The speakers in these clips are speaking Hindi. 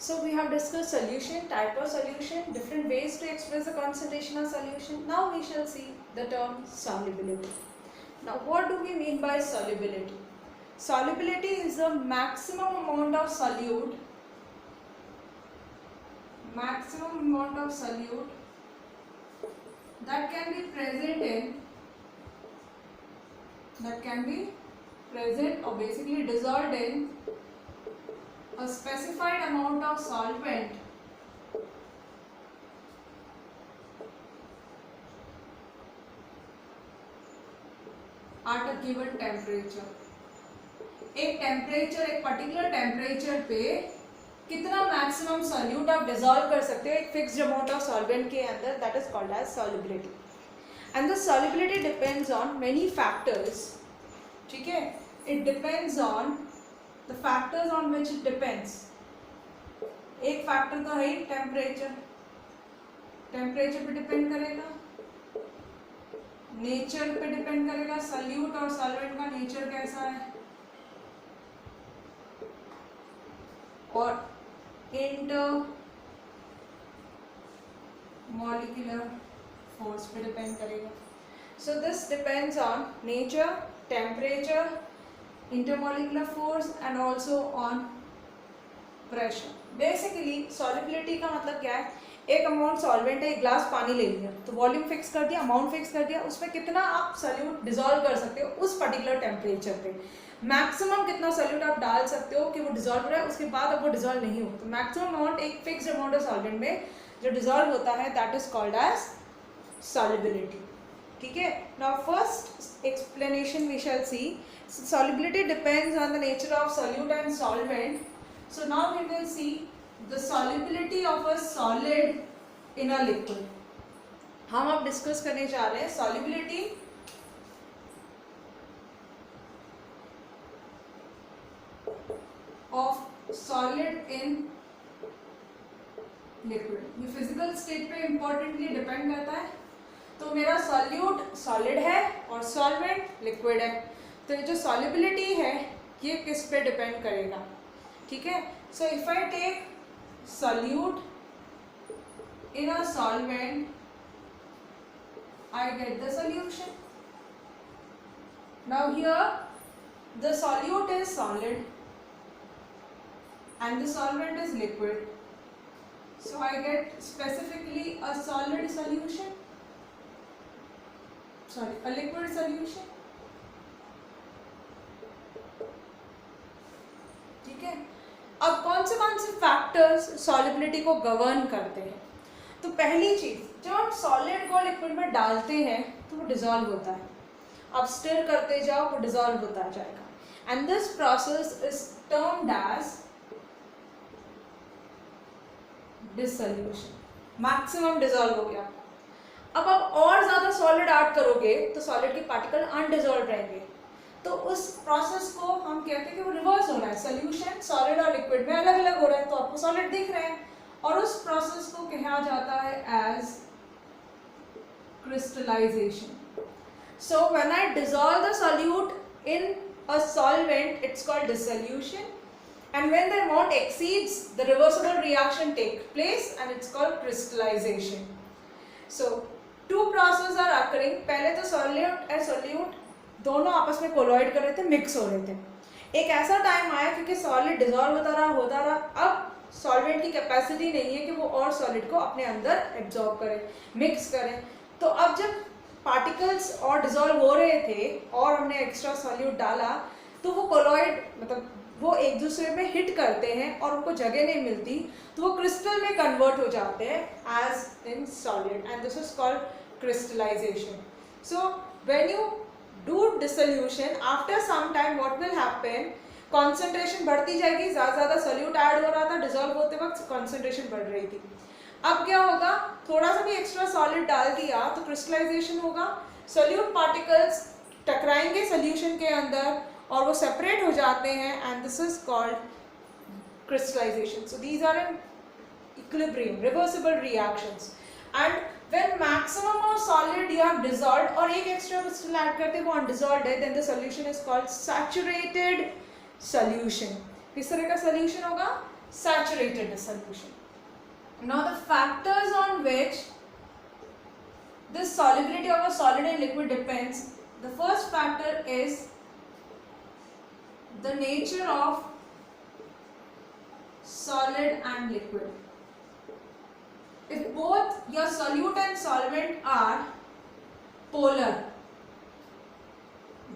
So we have discussed solution, type of solution, different ways to express the concentration of solution. Now we shall see the term solubility. Now what do we mean by solubility? Solubility is the maximum amount of solute that can be present or basically dissolved in a specified amount of solvent at a given temperature. एक पर्टिकुलर टेम्परेचर पे कितना मैक्सिमम सॉल्यूट आप डिसॉल्व कर सकते हो एक फिक्स्ड अमाउंट ऑफ सॉल्वेंट के अंदर, that is called as solubility. And the solubility depends on many factors. ठीक है, it depends on the factors on which it depends. एक फैक्टर तो है टेम्परेचर पे डिपेंड करेगा, नेचर पे डिपेंड करेगा, सॉल्यूट और सॉल्वेंट का नेचर कैसा है, और इंटरमॉलिक्यूलर फोर्स पे डिपेंड करेगा. So this depends on nature, temperature, intermolecular force and also on pressure. Basically solubility का मतलब क्या है, एक अमाउंट सॉल्वेंट है, एक ग्लास पानी ले लिया तो वॉल्यूम फिक्स कर दिया, अमाउंट फिक्स कर दिया, उसमें कितना आप सॉल्यूट डिसॉल्व कर सकते हो उस पर्टिकुलर टेम्परेचर पे, मैक्सिमम कितना सॉल्यूट आप डाल सकते हो कि वो डिसॉल्व हो रहा है, उसके बाद अब वो डिसॉल्व नहीं हो. तो मैक्सिमम अमाउंट एक फिक्स्ड अमाउंट ऑफ सॉल्वेंट में जो डिसॉल्व होता है that is called as solubility. ठीक है, now first explanation we shall see. Solubility depends on the nature of solute and solvent. So now we will see the solubility of a solid in a liquid. हम अब डिस्कस करने जा रहे हैं solubility of solid in liquid. ये फिजिकल स्टेट पे इंपॉर्टेंटली डिपेंड करता है. तो मेरा सॉल्यूट सॉलिड है और सॉल्वेंट लिक्विड है, तो ये जो सॉल्युबिलिटी है ये किस पे डिपेंड करेगा. ठीक है, so if I take solute in a solvent I get the solution. Now here the solute is solid and the solvent is liquid, so I get specifically a solid solution, a liquid solution. ठीक है, अब कौन से फैक्टर्स सॉल्युबिलिटी को गवर्न करते हैं. तो पहली चीज, जब हम सॉलिड को लिक्विड में डालते हैं तो वो डिसॉल्व होता है. आप स्टिर करते जाओ वो डिसॉल्व होता जाएगा. And this process is termed as dissolution. Maximum dissolve हो गया. अब आप और ज्यादा सॉलिड ऐड करोगे तो सॉलिड के पार्टिकल अनडिसॉल्व रहेंगे, तो उस प्रोसेस को हम कहते हैं कि वो रिवर्स हो रहा है. सोल्यूशन सॉलिड और लिक्विड में अलग अलग हो रहा है, तो आपको सॉलिड दिख रहे हैं, और उस प्रोसेस को कहा जाता है as crystallization. So when I dissolve the solute in a solvent, it's called dissolution, and when the amount exceeds, the reversible reaction takes place and it's called crystallization. So two processes are occurring. पहले तो solute and solute दोनों आपस में कोलॉइड कर रहे थे, मिक्स हो रहे थे. एक ऐसा टाइम आया क्योंकि सॉलिड डिसॉल्व होता रहा, अब सॉल्वेंट की कैपेसिटी नहीं है कि वो और सॉलिड को अपने अंदर एब्जॉर्ब करे, मिक्स करे. तो अब जब पार्टिकल्स और डिसॉल्व हो रहे थे और हमने एक्स्ट्रा सॉल्यूट डाला, तो वो कोलॉइड मतलब वो एक दूसरे में हिट करते हैं और उनको जगह नहीं मिलती, तो वो क्रिस्टल में कन्वर्ट हो जाते हैं as in solid, and this is called crystallization. So when you do dissolution, after some time what will happen, concentration बढ़ती जाएगी, ज़्यादा सॉल्यूट ऐड हो रहा था, डिसॉल्व होते वक्त कॉन्सेंट्रेशन बढ़ रही थी. अब क्या होगा, थोड़ा सा भी एक्स्ट्रा सॉलिड डाल दिया तो क्रिस्टलाइजेशन होगा, सॉल्यूट पार्टिकल्स टकराएंगे सॉल्यूशन के अंदर और वो सेपरेट हो जाते हैं, and this is called crystallization. So these are in equilibrium, reversible reactions. And when maximum of solid you have dissolved और एक एक्स्ट्रा क्रिस्टल ऐड करते वो अनडिसॉल्व्ड है, then the solution is called saturated solution. किस तरह का सॉल्यूशन होगा, saturated solution. Now the factors on which this solubility of a solid and liquid depends. The first factor is the nature of solid and liquid. If both your solute and solvent are polar,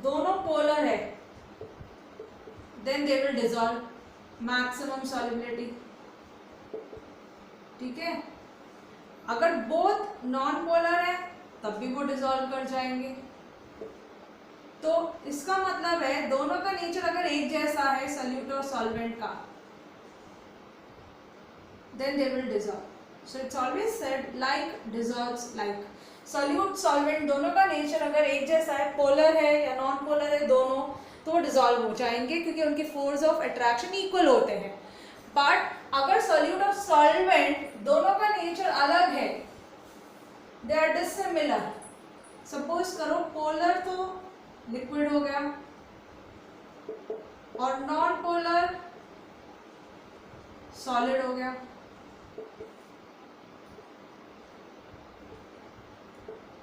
दोनों polar है, then they will dissolve, maximum solubility. ठीक है, अगर both नॉन पोलर है तब भी वो डिसॉल्व कर जाएंगे. तो इसका मतलब है दोनों का नेचर अगर एक जैसा है सॉल्यूट और सॉल्वेंट का, then they will dissolve. So it's always said like dissolves like. Solute solvent दोनों का नेचर अगर एक जैसा है, पोलर है या नॉन पोलर है दोनों, तो वो डिसॉल्व हो जाएंगे क्योंकि उनके फोर्स ऑफ अट्रैक्शन इक्वल होते हैं. बट अगर सॉल्यूट और सॉल्वेंट दोनों का नेचर अलग है, दे आर डिसिमिलर. सपोज करो पोलर तो लिक्विड हो गया और नॉन पोलर सॉलिड हो गया.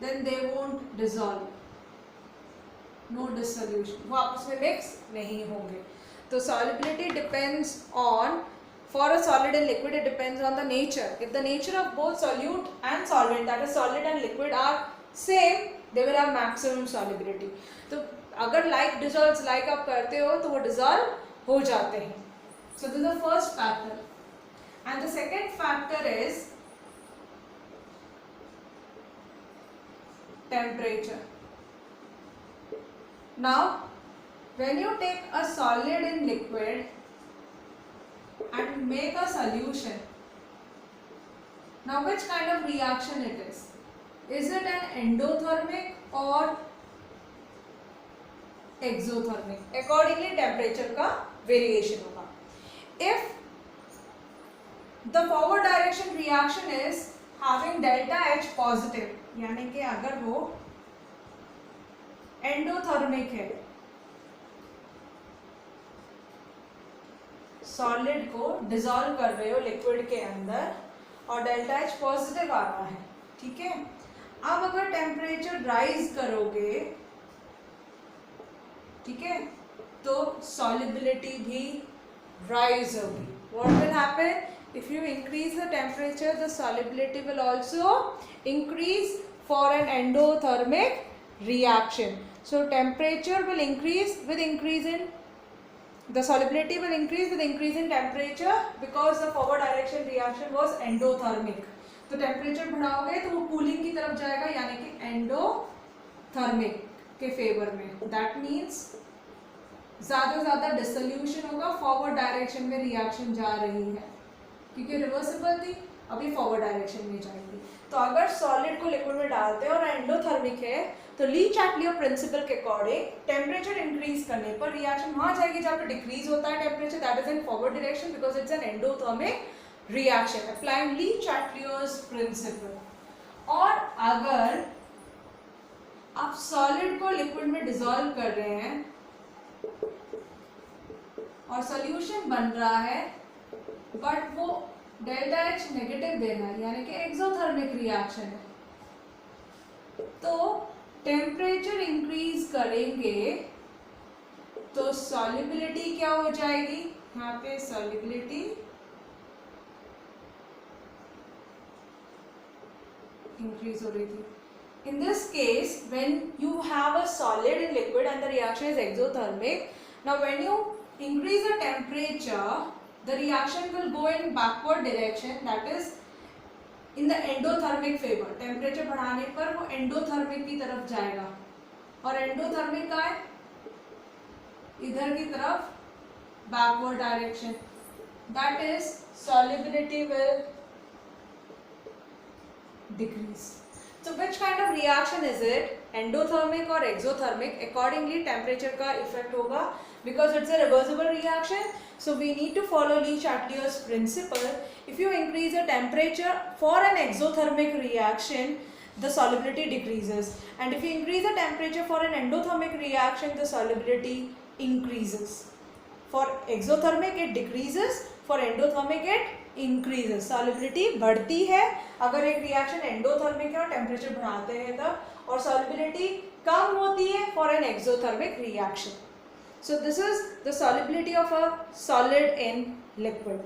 Then they won't dissolve, no dissolution, वो आपस में मिक्स नहीं होंगे. तो solubility depends on, for a solid and liquid it depends on the nature. If the nature of both solute and solvent, that is solid and liquid, are same, they will have maximum solubility. तो अगर like dissolves like आप करते हो तो वो dissolve हो जाते हैं. So this is the first factor. And the second factor is temperature. Now when you take a solid in liquid and make a solution, now which kind of reaction it is? Is it an endothermic or exothermic? Accordingly temperature का variation होगा. If the forward direction reaction is having delta H positive, यानी कि अगर वो एंडोथर्मिक है, सॉलिड को डिसॉल्व कर रहे हो लिक्विड के अंदर और डेल्टा एच पॉजिटिव आ रहा है, ठीक है. अब अगर टेम्परेचर राइज करोगे, ठीक है, तो सॉलिबिलिटी भी राइज होगी. What will happen? If you increase the temperature, the solubility will also increase for an endothermic reaction. So temperature will increase with increase in, the solubility will increase with increase in temperature because the forward direction reaction was endothermic. तो temperature बढ़ाओगे तो वो cooling की तरफ जाएगा, यानी कि endothermic के फेवर में. That means ज़्यादा डिसोल्यूशन होगा, फॉरवर्ड डायरेक्शन में रिएक्शन जा रही है क्योंकि रिवर्सिबल थी, अभी फॉरवर्ड डायरेक्शन में जाएगी. तो अगर सॉलिड को लिक्विड में डालते हैं और एंडोथर्मिक है तो ली चैटलियर प्रिंसिपल के अकॉर्डिंग टेम्परेचर इंक्रीज करने पर रिएक्शन वहां जाएगी जहाँ पे डिक्रीज होता है temperature, that is in forward direction because it's an endothermic reaction applying Le Chatelier's principle. और अगर आप सॉलिड को लिक्विड में डिसॉल्व कर रहे हैं और सॉल्यूशन बन रहा है बट वो डेल्टा एच नेगेटिव दे रहा है, यानी कि एक्सोथर्मिक रिएक्शन है, तो टेम्परेचर इंक्रीज करेंगे तो सॉल्युबिलिटी क्या हो जाएगी? यहाँ पे सॉल्युबिलिटी इंक्रीज हो रही थी. In this case, when you have a solid and liquid and the reaction is exothermic, now when you increase the temperature, the reaction will go in backward direction, that is in the endothermic favor. Temperature बढ़ाने पर वो एंडोथर्मिक की तरफ जाएगा और एंडोथर्मिक का है इधर की तरफ backward direction, that is solubility will decrease. So which kind of reaction is it? Endothermic or exothermic? Accordingly temperature का effect होगा because it's a reversible reaction. So we need to follow Lee Chatelier's principle. If you increase the temperature for an exothermic reaction, the solubility decreases, and if you increase the temperature for an endothermic reaction, the solubility increases. For exothermic it decreases, for endothermic it increases, solubility बढ़ती है अगर एक रिएक्शन एंडोथर्मिक है और टेम्परेचर बढ़ाते हैं तब, और सॉल्युबिलिटी कम होती है for an exothermic reaction. So this is the solubility of a solid in liquid.